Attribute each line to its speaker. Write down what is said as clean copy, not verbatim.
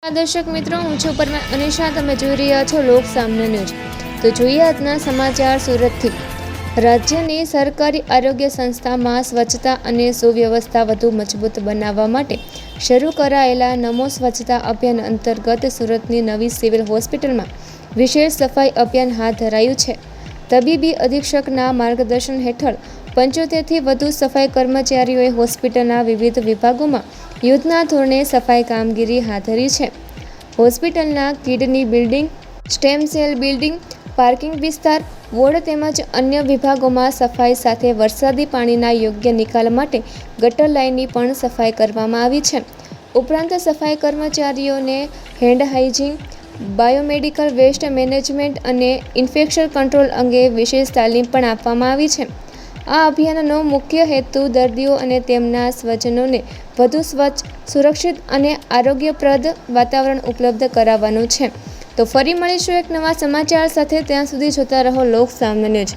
Speaker 1: દર્શક મિત્રો, હું છું પરમાર અનિશા. તમે જોઈ રહ્યા છો લોક સામના ન્યૂઝ. તો જોઈએ આજના સમાચાર સુરતથી. રાજ્યની સરકારી આરોગ્ય સંસ્થામાં સ્વચ્છતા અને સુવ્યવસ્થા વધુ મજબૂત બનાવવા માટે શરૂ કરાયેલા નમો સ્વચ્છતા અભિયાન અંતર્ગત સુરતની નવી સિવિલ હોસ્પિટલમાં વિશેષ સફાઈ અભિયાન હાથ ધરાયું છે. તબીબી અધિક્ષકના માર્ગદર્શન હેઠળ 75થી વધુ સફાઈ કર્મચારીઓએ હોસ્પિટલના વિવિધ વિભાગોમાં યુદ્ધના ધોરણે સફાઈ કામગીરી હાથ ધરી છે. હોસ્પિટલના kidney building, stem cell building, parking વિસ્તાર, વોર્ડ તેમજ અન્ય વિભાગોમાં સફાઈ સાથે વરસાદી પાણીના યોગ્ય નિકાલ માટે ગટર લાઇનની પણ સફાઈ કરવામાં આવી છે. ઉપરાંત સફાઈ કર્મચારીઓને hand hygiene, biomedical waste management અને ઇન્ફેક્શન કંટ્રોલ અંગે વિશેષ તાલીમ પણ આપવામાં આવી છે. આ અભિયાનનો મુખ્ય હેતુ દર્દીઓ અને તેમના સ્વજનોને વધુ સ્વચ્છ, સુરક્ષિત અને આરોગ્યપ્રદ વાતાવરણ ઉપલબ્ધ કરાવવાનો છે. તો ફરી મળીશું એક નવા સમાચાર સાથે. ત્યાં સુધી જોતા રહો લોક સામના ન્યૂઝ.